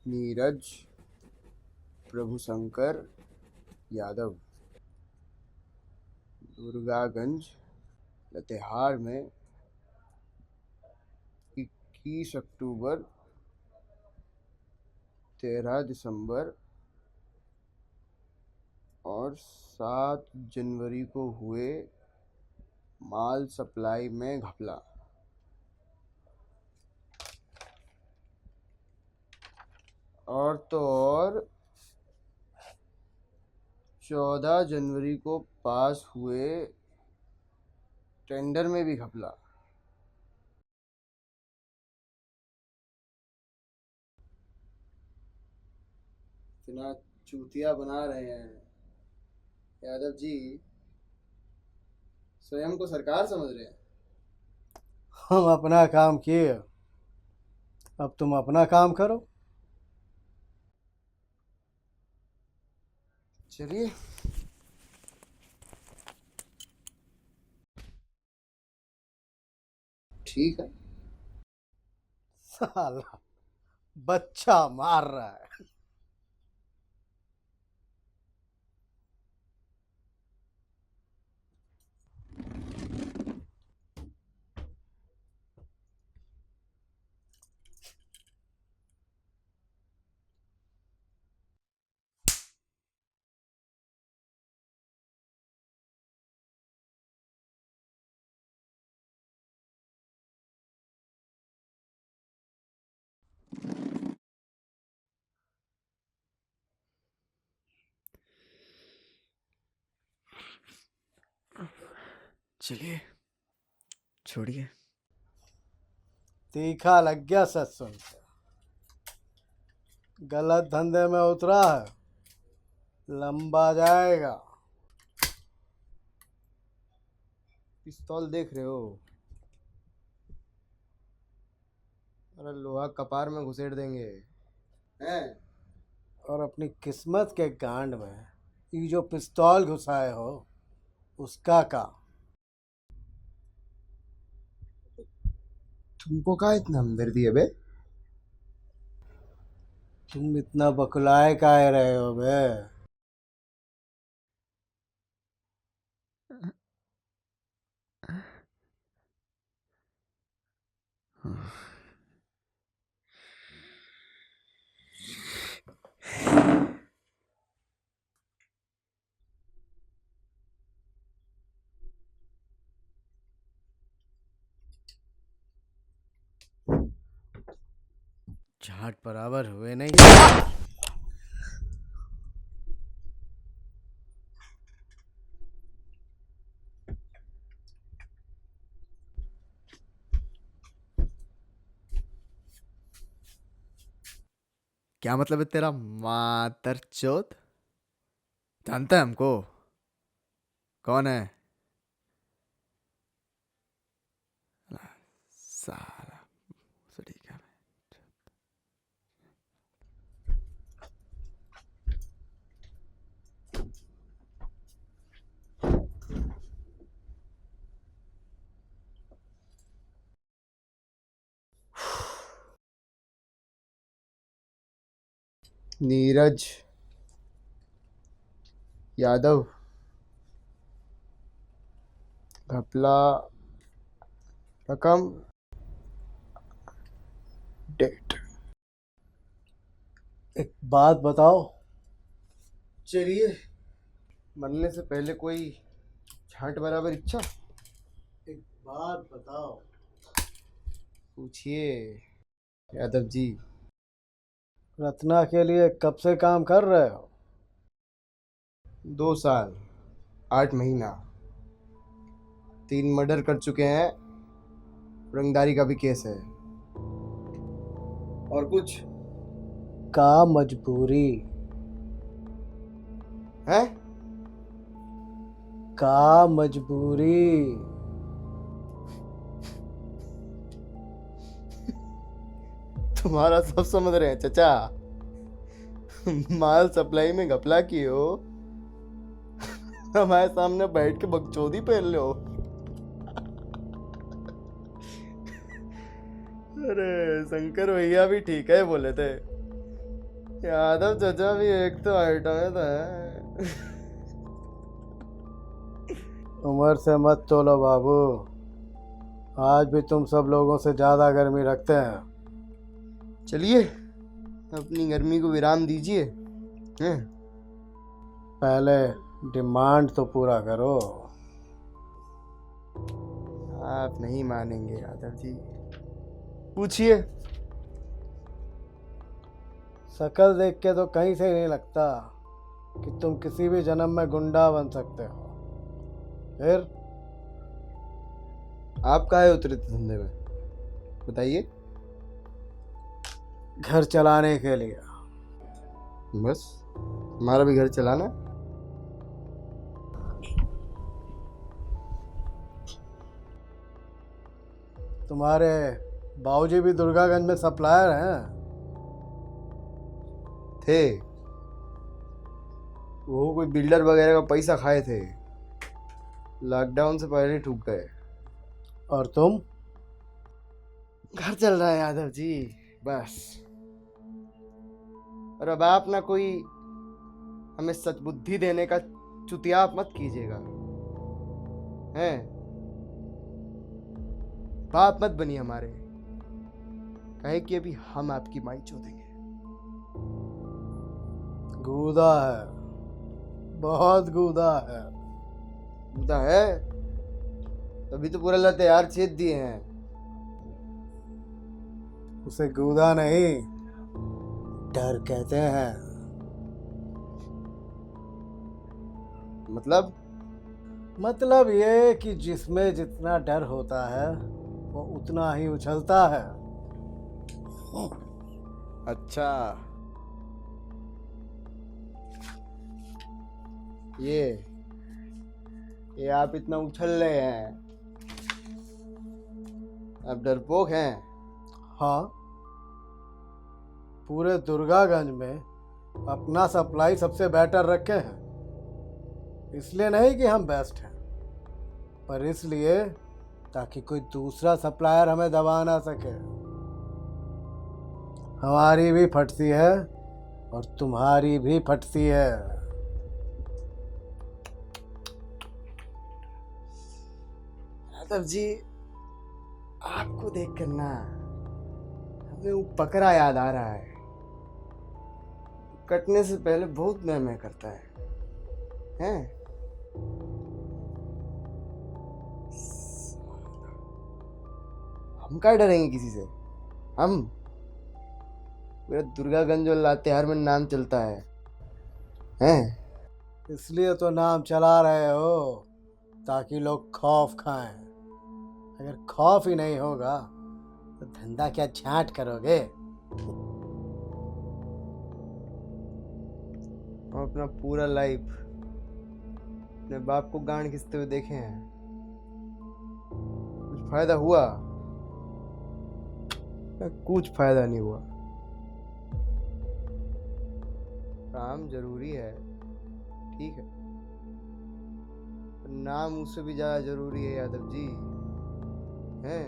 नीरज प्रभुशंकर यादव, दुर्गागंज, लातेहार में 21 अक्टूबर, 13 दिसंबर और 7 जनवरी को हुए माल सप्लाई में घपला। और तो और 14 जनवरी को पास हुए टेंडर में भी घपला। इतना चूतिया बना रहे हैं यादव जी, स्वयं को सरकार समझ रहे हैं। हम अपना काम किए, अब तुम अपना काम करो। चलिए, ठीक है। साला बच्चा मार रहा है। चलिए, छोड़िए। तीखा लग गया सच सुन के। गलत धंधे में उतरा है, लंबा जाएगा। पिस्तौल देख रहे हो? अरे लोहा कपार में घुसेड़ देंगे हैं। और अपनी किस्मत के गांड में ये जो पिस्तौल घुसाए हो उसका का? तुमको का इतना हमदर्दी है बे? तुम इतना बकुलाए काहे रहे हो बे? झाट बराबर हुए नहीं। क्या मतलब है तेरा मातर चोत? जानता है हमको? कौन है साला? सड़ी का नीरज यादव, घपला, रकम, डेट। एक बात बताओ। चलिए, मरने से पहले कोई झांट बराबर इच्छा? एक बात बताओ। पूछिए यादव जी। रत्ना के लिए कब से काम कर रहे हो? 2 साल 8 महीना, 3 मर्डर कर चुके हैं, रंगदारी का भी केस है। और कुछ का मजबूरी है? का मजबूरी। तुम्हारा सब समझ रहे हैं चचा। माल सप्लाई में घपला किए हो, हमारे सामने बैठ के बकचोदी पहन लो। अरे शंकर भैया भी ठीक है बोले थे, यादव चाचा भी एक तो आइटम है तो है। उम्र से मत तोलो बाबू, आज भी तुम सब लोगों से ज्यादा गर्मी रखते हैं। चलिए अपनी गर्मी को विराम दीजिए। हैं? पहले डिमांड तो पूरा करो। आप नहीं मानेंगे यादव जी, पूछिए। शक्ल देख के तो कहीं से नहीं लगता कि तुम किसी भी जन्म में गुंडा बन सकते हो। फिर आप काहे उतरे थे धंधे में, बताइए। घर चलाने के लिए। बस हमारा भी घर चलाना है। तुम्हारे बाबूजी भी दुर्गागंज में सप्लायर हैं। थे वो, कोई बिल्डर वगैरह का पैसा खाए थे, लॉकडाउन से पहले ठुक गए। और तुम? घर चल रहा है यादव जी, बस। और अब आप ना कोई हमें सच बुद्धि देने का चुतियाप मत कीजिएगा, हैं? बाप मत बनिए हमारे, कहे कि अभी हम आपकी माई चोदेंगे। गूदा है, बहुत गूदा है। उदा है तभी तो पूरा लतेहार छेद दिए हैं। उसे गूदा नहीं, डर कहते हैं। मतलब ये कि जिसमें जितना डर होता है वो उतना ही उछलता है। अच्छा, ये आप इतना उछल रहे हैं, आप डरपोक हैं। हाँ, पूरे दुर्गागंज में अपना सप्लाई सबसे बेटर रखे हैं। इसलिए नहीं कि हम बेस्ट हैं, पर इसलिए ताकि कोई दूसरा सप्लायर हमें दबा ना सके। हमारी भी फटती है और तुम्हारी भी फटती है। यादव जी, आपको देख कर ना हमें वो बकरा याद आ रहा है, कटने से पहले बहुत मैं करता है, हैं? हम क्या डरेंगे किसी से? हम पूरा दुर्गागंज और लातेहार में नाम चलता है, हैं? इसलिए तो नाम चला रहे हो ताकि लोग खौफ खाएं। अगर खौफ ही नहीं होगा तो धंधा क्या छांट करोगे? हम अपना पूरा लाइफ अपने बाप को गांड खींचते हुए देखे हैं, कुछ फायदा हुआ? कुछ फायदा नहीं हुआ। काम जरूरी है, ठीक है, पर नाम उससे भी ज्यादा जरूरी है यादव जी, हैं?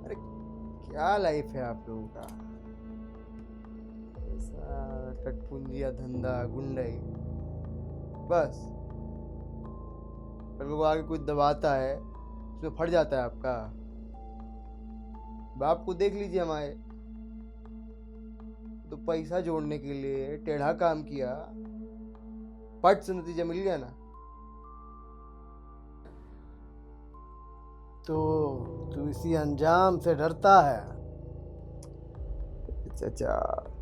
अरे क्या लाइफ है आप लोगों का, ऐसा कटपुंजिया धंधा, गुंडाई, बस। कल को आगे कोई दबाता है उसमें फट जाता है आपका। बाप को देख लीजिए, हमारे तो पैसा जोड़ने के लिए टेढ़ा काम किया, पट से नतीजा मिल गया ना। तो तू इसी अंजाम से डरता है? चाचा,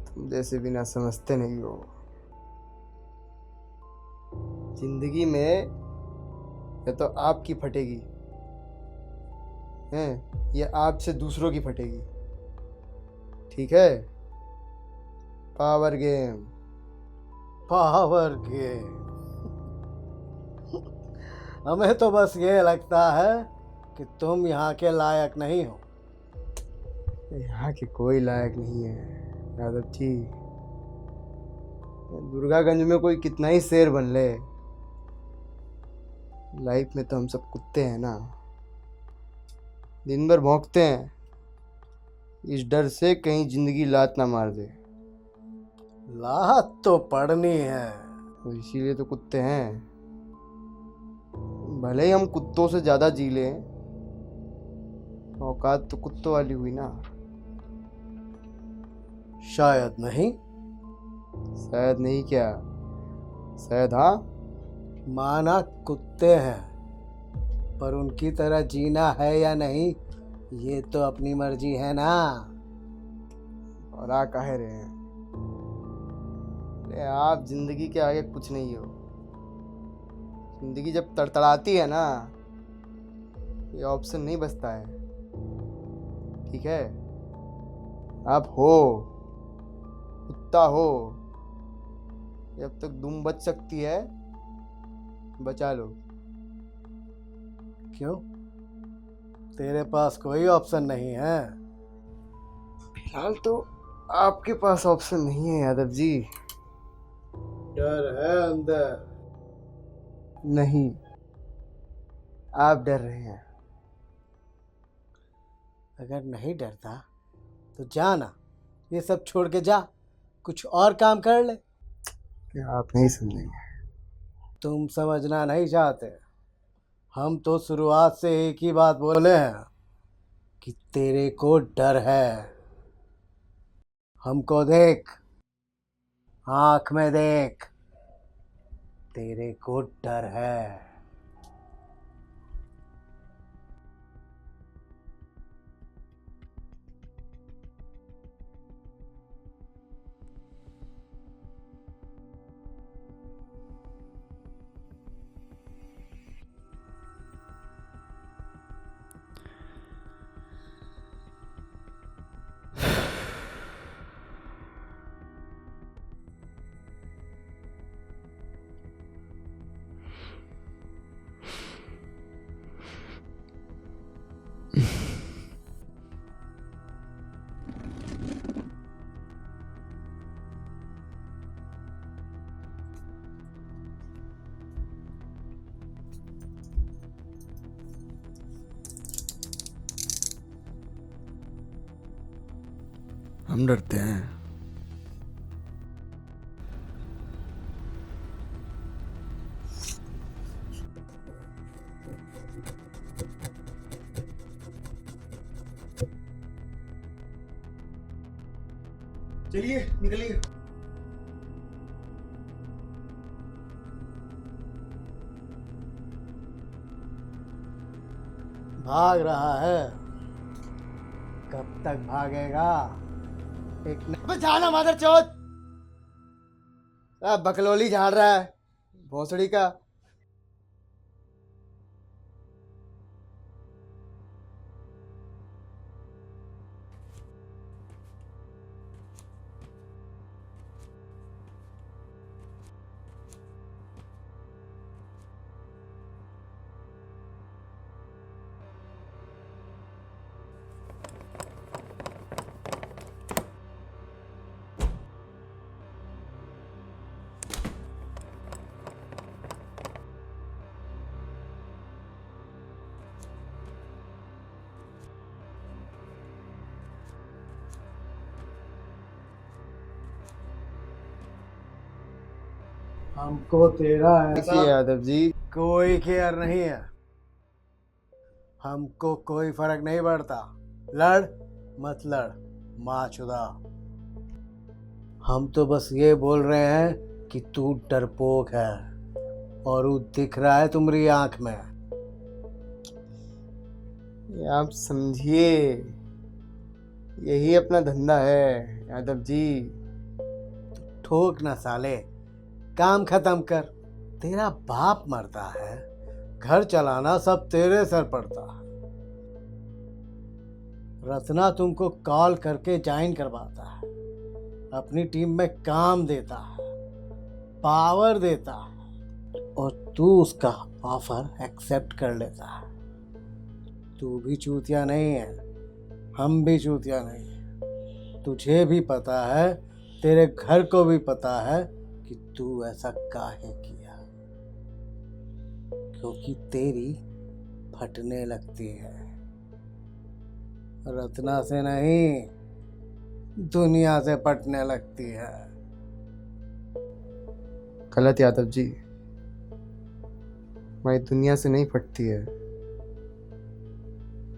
तुम जैसे बिना समझते नहीं हो। जिंदगी में या तो आपकी फटेगी, हैं, या आपसे दूसरों की फटेगी, ठीक है? Power game. Power game. हमें तो बस ये लगता है कि तुम यहाँ के लायक नहीं हो। यहाँ के कोई लायक नहीं है यादव जी। दुर्गागंज में कोई कितना ही शेर बन ले, लाइफ में तो हम सब कुत्ते हैं ना, दिन भर भौंकते हैं इस डर से कहीं जिंदगी लात ना मार दे। लात तो पड़नी है। तो इसीलिए तो कुत्ते हैं। भले ही हम कुत्तों से ज्यादा जी लें, औकात तो कुत्तों वाली हुई ना। शायद नहीं। शायद नहीं क्या, शायद हाँ। माना कुत्ते हैं, पर उनकी तरह जीना है या नहीं, ये तो अपनी मर्जी है ना। और आ काहे रहे हैं? अरे आप जिंदगी के आगे कुछ नहीं हो। जिंदगी जब तड़तड़ाती है ना, ये ऑप्शन नहीं बचता है। ठीक है, आप हो, कुत्ता हो, जब तक दुम बच सकती है बचा लो। क्यों, तेरे पास कोई ऑप्शन नहीं है? फिलहाल तो आपके पास ऑप्शन नहीं है यादव जी। डर है अंदर। नहीं, आप डर रहे हैं। अगर नहीं डरता तो जा ना, ये सब छोड़ के जा, कुछ और काम कर ले। क्या आप नहीं समझेंगे? तुम समझना नहीं चाहते। हम तो शुरुआत से एक ही बात बोले हैं कि तेरे को डर है। हमको देख, आंख में देख, तेरे को डर है। हम डरते हैं? चलिए निकलिए। भाग रहा है, कब तक भागेगा? एक अबे जाना मादर चौथ। बकलोली झाड़ रहा है भोसड़ी का। हमको तेरा देखिए ऐसा यादव जी, कोई केयर नहीं है। हमको कोई फर्क नहीं पड़ता, लड़ मत लड़, माँ चुदा। हम तो बस ये बोल रहे हैं कि तू डरपोक है, और वो दिख रहा है तुम्हारी आंख में। ये आप समझिए, यही अपना धंधा है यादव जी। ठोक ना साले, काम खत्म कर। तेरा बाप मरता है, घर चलाना सब तेरे सर पड़ता है। रत्ना तुमको कॉल करके ज्वाइन करवाता है, अपनी टीम में काम देता है, पावर देता है, और तू उसका ऑफर एक्सेप्ट कर लेता है। तू भी चूतिया नहीं है, हम भी चूतिया नहीं है। तुझे भी पता है, तेरे घर को भी पता है कि तू ऐसा काहे किया, क्योंकि तेरी फटने लगती है। रत्ना से नहीं, दुनिया से पटने लगती है। गलत यादव जी, हमारी दुनिया से नहीं फटती है,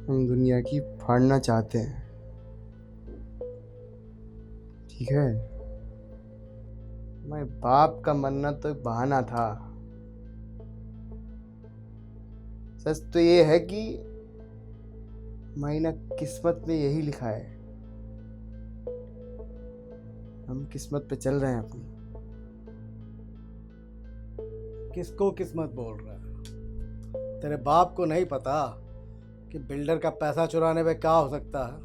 हम दुनिया की फाड़ना चाहते हैं। ठीक है, हमारे बाप का मरना तो एक बहाना था। सच तो ये है कि हमारी ना किस्मत में यही लिखा है, हम किस्मत पे चल रहे हैं अपनी। किसको किस्मत बोल रहा है? तेरे बाप को नहीं पता कि बिल्डर का पैसा चुराने में क्या हो सकता है?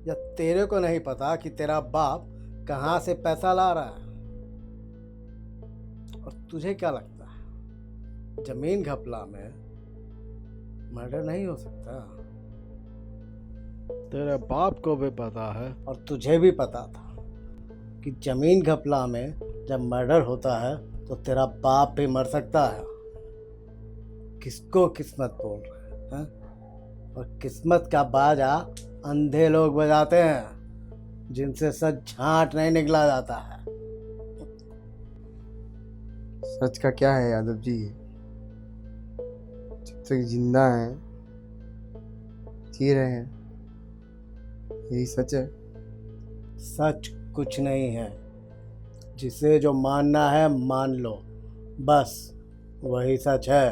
या तेरे को नहीं पता कि तेरा बाप कहाँ से पैसा ला रहा है? और तुझे क्या लगता है जमीन घपला में मर्डर नहीं हो सकता? तेरे बाप को भी पता है और तुझे भी पता था कि जमीन घपला में जब मर्डर होता है तो तेरा बाप भी मर सकता है। किसको किस्मत बोल रहे हैं? और किस्मत का बाजा अंधे लोग बजाते हैं, जिनसे सच झांट नहीं निकला जाता है। सच का क्या है यादव जी, जब तक जिंदा हैं जी रहे हैं, यही सच है। सच कुछ नहीं है, जिसे जो मानना है मान लो, बस वही सच है।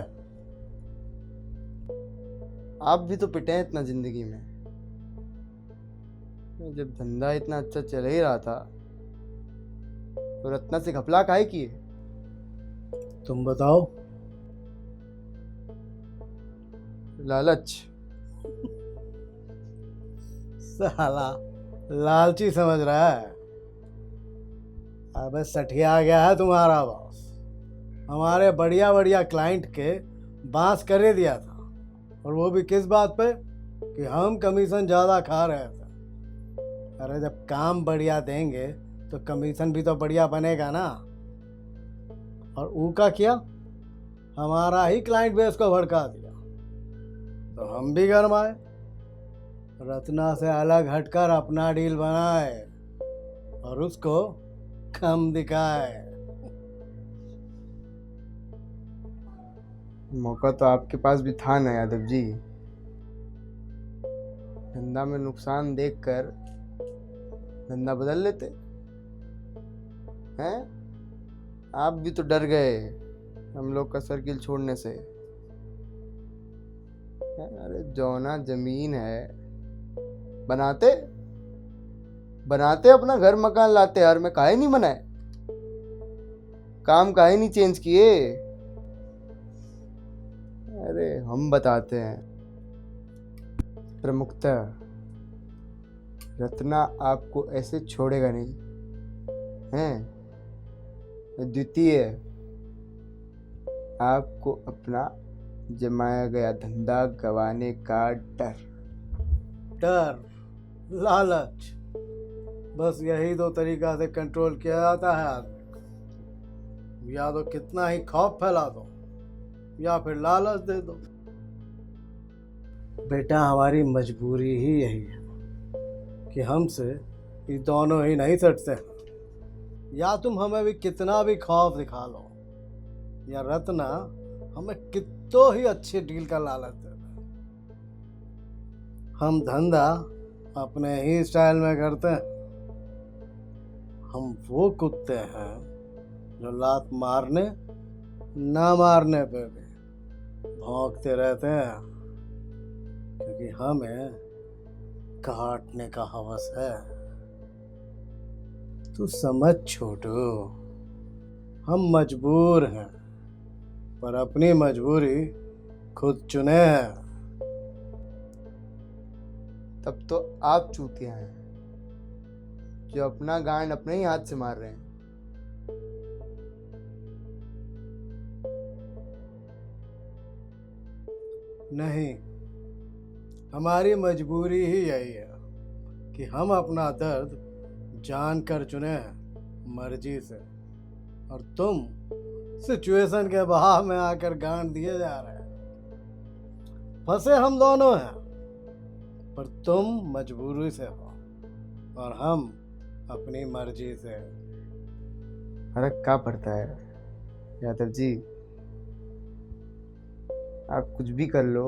आप भी तो पिटे हैं इतना जिंदगी में, जब धंधा इतना अच्छा चल ही रहा था तो रत्ना से घपला काहे किए? तुम बताओ। लालच। साला लालची समझ रहा है? अबे सठिया गया है तुम्हारा बॉस। हमारे बढ़िया बढ़िया क्लाइंट के बांस कर ही दिया था, और वो भी किस बात पे? कि हम कमीशन ज़्यादा खा रहे थे। अरे जब काम बढ़िया देंगे तो कमीशन भी तो बढ़िया बनेगा ना। और ऊ का किया, हमारा ही क्लाइंट बेस को भड़का दिया, तो हम भी गरमाए, रत्ना से अलग हटकर अपना डील बनाए और उसको कम दिखाए। मौका तो आपके पास भी था ना यादव जी, धंधा में नुकसान देखकर धंधा बदल लेते हैं। आप भी तो डर गए हम लोग का सर्किल छोड़ने से। अरे जौना जमीन है, बनाते बनाते अपना घर मकान लाते यार, में काहे नहीं बनाए? काम काहे नहीं चेंज किए? अरे हम बताते हैं प्रमुखतः, रत्ना आपको ऐसे छोड़ेगा नहीं हैं। द्वितीय, आपको अपना जमाया गया धंधा गंवाने का डर। डर, लालच, बस यही दो तरीका से कंट्रोल किया जाता है आदमी को। या तो कितना ही खौफ फैला दो, या फिर लालच दे दो। बेटा हमारी मजबूरी ही यही है कि हमसे ये दोनों ही नहीं सटते हैं। या तुम हमें भी कितना भी खौफ दिखा लो, या रत्ना हमें कितो ही अच्छे डील का लालच दे दे, हम धंधा अपने ही स्टाइल में करते हैं। हम वो कुत्ते हैं जो लात मारने ना मारने पे भी भौंकते रहते हैं, क्योंकि हमें काटने का हवस है। तू समझ छोटू, हम मजबूर हैं, पर अपनी मजबूरी खुद चुने हैं। तब तो आप चूतिया हैं जो अपना गांड अपने ही हाथ से मार रहे हैं। नहीं, हमारी मजबूरी ही यही है कि हम अपना दर्द जान कर चुने हैं मर्जी से, और तुम सिचुएशन के बहाव में आकर गांड दिए जा रहे हैं। फंसे हम दोनों हैं, पर तुम मजबूरी से हो और हम अपनी मर्जी से। फर्क क्या पड़ता है यादव जी? आप कुछ भी कर लो,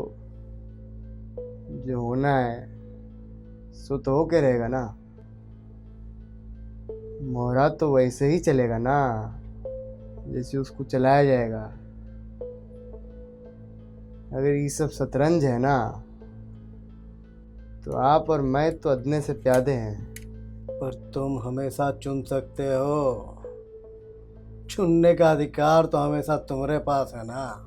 जो होना है सो तो होके रहेगा ना। मोहरा तो वैसे ही चलेगा ना जैसे उसको चलाया जाएगा। अगर ये सब शतरंज है ना, तो आप और मैं तो अदने से प्यादे हैं। पर तुम हमेशा चुन सकते हो। चुनने का अधिकार तो हमेशा तुम्हारे पास है ना।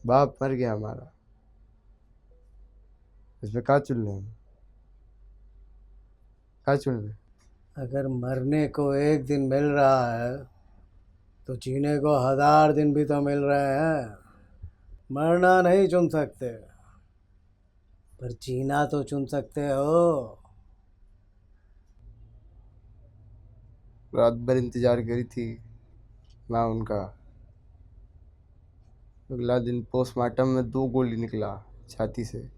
बाप मर गया हमारा, इसमें क्या चुन रहे हैं? क्या चुन रहे? अगर मरने को एक दिन मिल रहा है तो जीने को 1000 दिन भी तो मिल रहे हैं। मरना नहीं चुन सकते, पर जीना तो चुन सकते हो। रात भर इंतजार करी थी माँ उनका। अगला दिन पोस्टमार्टम में 2 गोली निकला छाती से।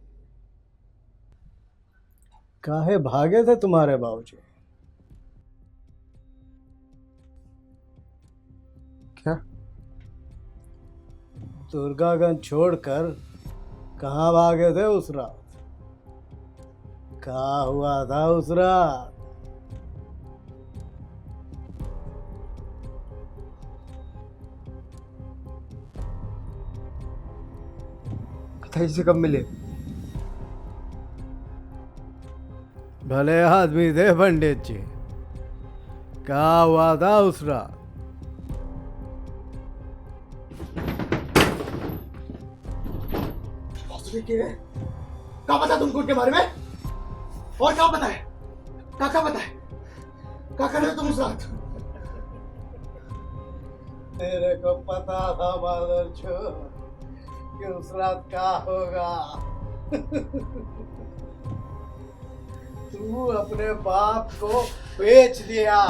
काहे भागे थे तुम्हारे बाबूजी? क्या? दुर्गागंज छोड़कर कहाँ भागे थे उस रात? क्या हुआ था उस रात? कथाई से कब मिले? भले आदमी थे पंडित जी। क्या हुआ था उस रात? क्या पता तुमको उनके बारे में? और क्या पता है? क्या पता है? क्या कर रहे हो तुम उस रात? तेरे को पता था मादरचोद कि उस रात क्या होगा। तू अपने बाप को बेच दिया।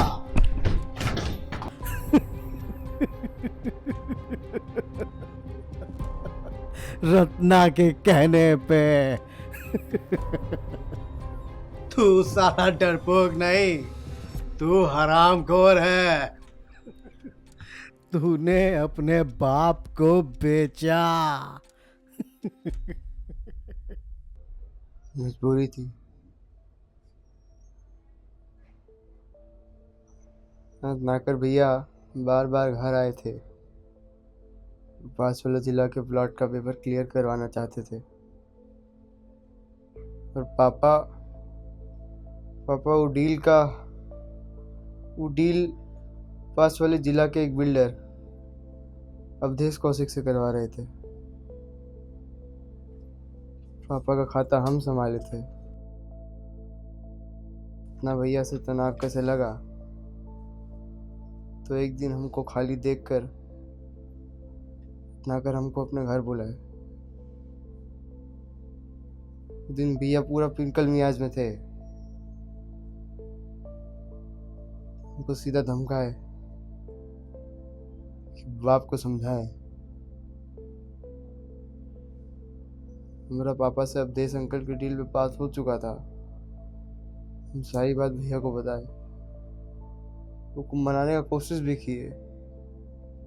रत्ना के कहने पे। तू साला डरपोक नहीं, तू हरामखोर है। तूने अपने बाप को बेचा। मजबूरी थी। नाकर भैया बार बार घर आए थे। पास वाले जिला के प्लॉट का पेपर क्लियर करवाना चाहते थे। और पापा पापा वो डील पास वाले जिला के एक बिल्डर अवधेश कौशिक से करवा रहे थे। पापा का खाता हम संभाले थे। इतना भैया से तनाव कैसे लगा, तो एक दिन हमको खाली देखकर नाकर हमको अपने घर बुलाए। उस दिन भैया पूरा पिंकल मियाज में थे। हमको सीधा धमकाए कि बाप को समझाए। हमारा पापा से अवधेश अंकल की डील में पास हो चुका था। हम सारी बात भैया को बताए। वो मनाने का कोशिश भी किए,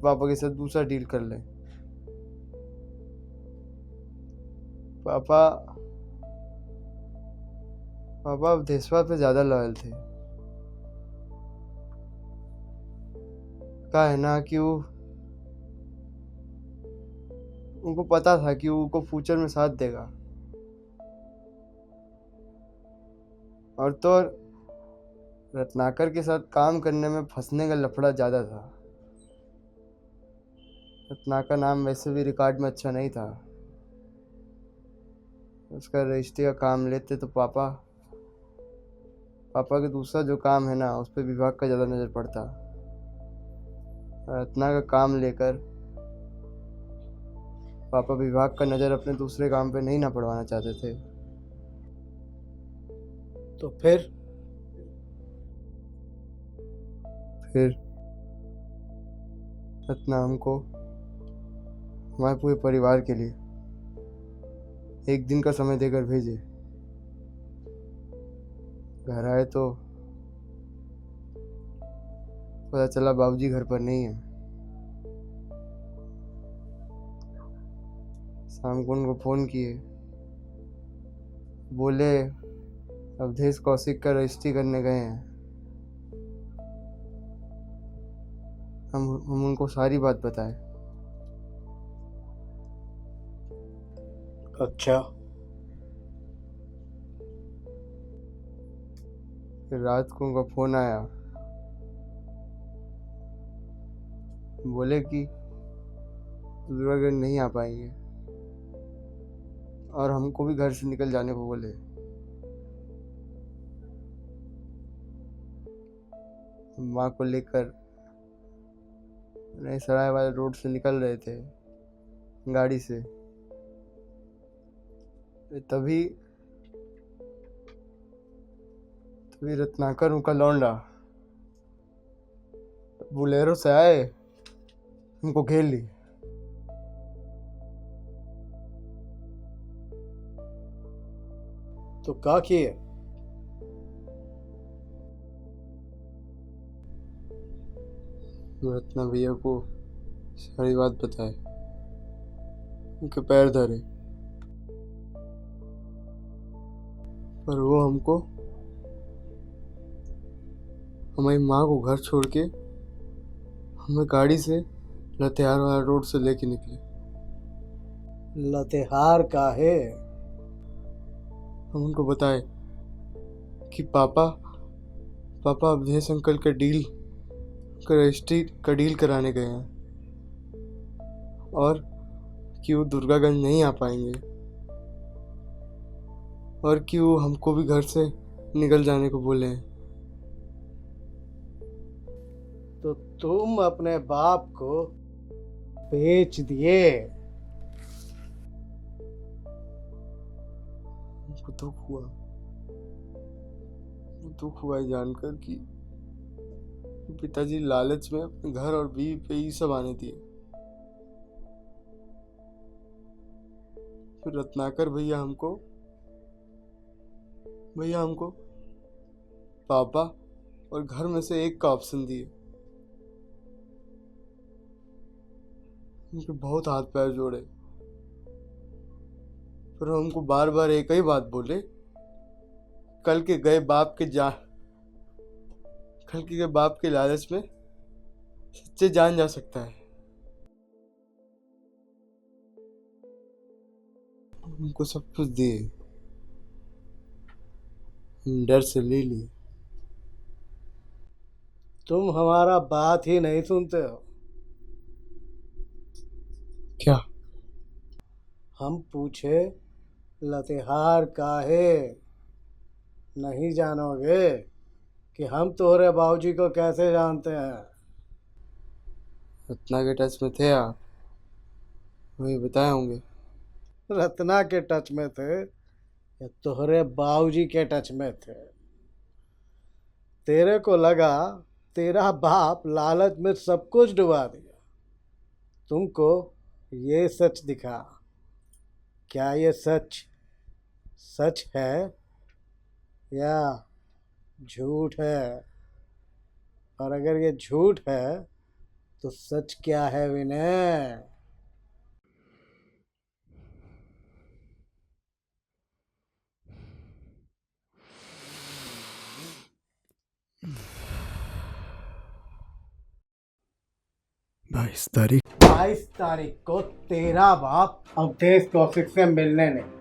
पापा के साथ दूसरा डील कर ले। पापा अवधेशवा पे ज्यादा लॉयल थे। का है ना कि वो उनको पता था कि वो उनको फ्यूचर में साथ देगा। और तो और रत्नाकर के साथ काम करने में फंसने का लफड़ा ज्यादा था। रत्नाकर नाम वैसे भी रिकॉर्ड में अच्छा नहीं था। उसका रजिस्ट्री का काम लेते तो पापा के दूसरा जो काम है ना, उस पर विभाग का ज़्यादा नज़र पड़ता। रत्ना का काम लेकर पापा विभाग का नज़र अपने दूसरे काम पे नहीं ना पड़वाना चाहते थे। तो फिर रत्ना हमको, हमारे पूरे परिवार के लिए एक दिन का समय देकर भेजे। घर आए तो पता चला बाबूजी घर पर नहीं है। शाम को उनको फोन किए, बोले अवधेश कौशिक का रजिस्ट्री करने गए हैं। हम उनको सारी बात बताए। अच्छा, फिर रात को उनका फोन आया, बोले कि दुर्गागंज नहीं आ पाएंगे और हमको भी घर से निकल जाने को बोले। माँ को लेकर नए सराय वाले रोड से निकल रहे थे गाड़ी से, तभी रत्नाकर उनका लौंडा बुलेरो से आए, उनको घेर ली। तो क्या किए? रत्ना भैया को सारी बात बताए, उनके पैर धरे, पर वो हमको हमारी माँ को घर छोड़ के हमें गाड़ी से लतेहार वाला रोड से लेके निकले। लतेहार का है? हम उनको बताए कि पापा अवधेश अंकल का रजिस्ट्री का डील कराने गए हैं और कि वो दुर्गागंज नहीं आ पाएंगे और कि वो हमको भी घर से निकल जाने को बोले हैं। तो तुम अपने बाप को बेच दिए? हमको दुख हुआ जानकर कि पिताजी लालच में अपने घर और बीवी पे ये सब आने दिए। फिर रत्नाकर भैया हमको पापा और घर में से एक का ऑप्शन दिए। उनके बहुत हाथ पैर जोड़े, पर हमको बार बार एक ही बात बोले, कल के गए बाप के लालच में सच्चे जान जा सकता है। उनको सब कुछ दिए, डर से ले लिए। तुम हमारा बात ही नहीं सुनते हो। क्या? हम पूछे लतेहार काहे? नहीं जानोगे कि हम तोहरे बाबूजी को कैसे जानते हैं? रत्ना के टच में थे आप, वही बताए होंगे। रत्ना के टच में थे या तोहरे बाबूजी के टच में थे? तेरे को लगा तेरा बाप लालच में सब कुछ डुबा दिया, तुमको ये सच दिखा। क्या ये सच है या झूठ है? और अगर ये झूठ है तो सच क्या है विनय? बाईस तारीख 22 तारीख को तेरा बाप अवधेश कौशिक से मिलने नहीं।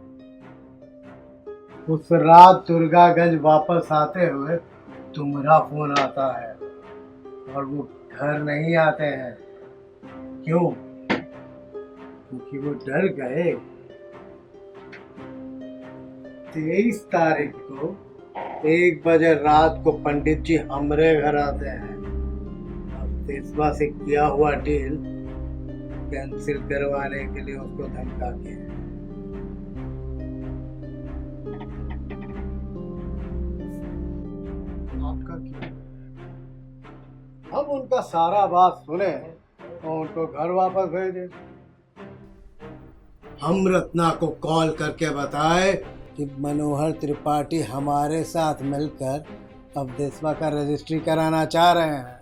उस रात दुर्गागंज वापस आते हुए तुम्हारा फोन आता है और वो घर नहीं आते हैं। क्यों? क्योंकि वो डर गए। 23 तारीख को 1 बजे रात को पंडित जी हमारे घर आते हैं। अवधेशवा से किया हुआ डील कैंसिल करवाने के लिए उसको धमका के। आपका क्या? हम उनका सारा बात सुने और उनको घर वापस भेजे। हम रत्ना को कॉल करके बताए कि मनोहर त्रिपाठी हमारे साथ मिलकर अब देशवा का रजिस्ट्री कराना चाह रहे हैं।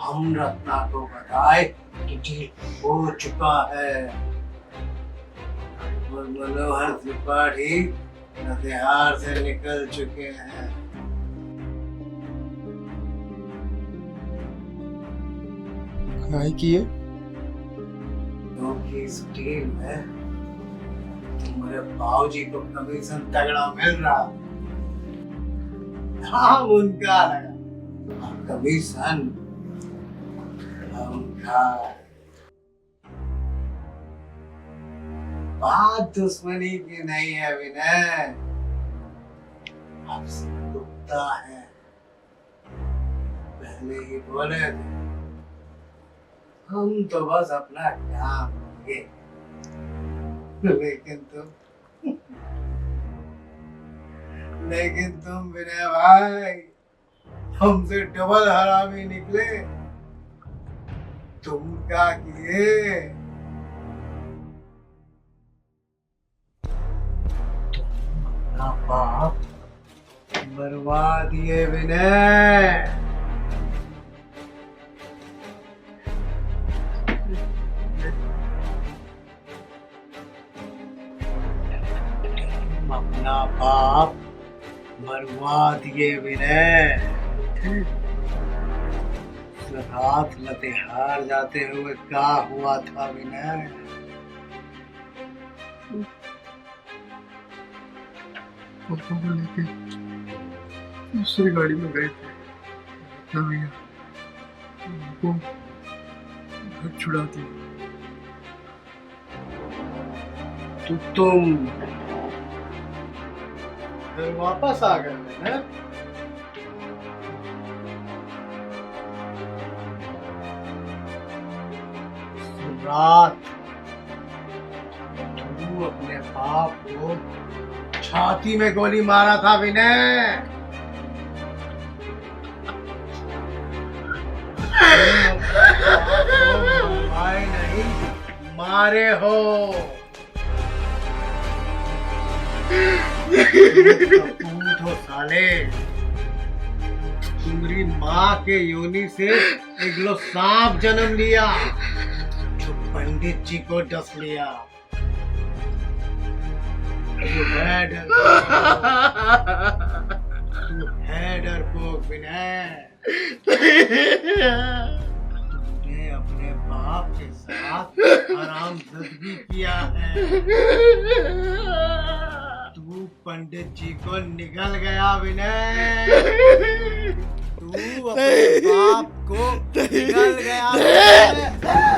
हम रत्ना को बताए कि डील हो चुका है और मनोहर त्रिपाठी लतेहार से निकल चुके हैं। काय की है? क्योंकि इस डील में तुम्हारे बाबूजी को कमीशन तगड़ा मिल रहा, नाम उनका है और कमीशन उनका। बात दुश्मनी की नहीं है विनय, अब दुखता है। पहले ही बोले थे हम तो बस अपना काम करेंगे, लेकिन तुम विनय भाई हमसे डबल हरामी निकले। तुम क्या किए? तुम अपना बाप मरवा दिए विनय। अपना बाप मरवा दिए विनय। रात लतेहार जाते हुए क्या हुआ था विनय? पापा को लेके दूसरी गाड़ी में गए थे रत्ना भैया, उनको घर छुड़ा दिया। तो तुम फिर वापस आ गए विनय? रात तू अपने बाप को छाती में गोली मारा था विनय। भाई नहीं मारे हो। कपूत हो साले, तुम्हारी माँ के योनि से एक लो सांप जन्म लिया जो पंडित जी को डस लिया। तू है डरपोक विनय। तूने अपने बाप के साथ हरामजादगी किया है। तू पंडित जी को निगल गया विनय। तू अपने बाप को निगल गया विनय।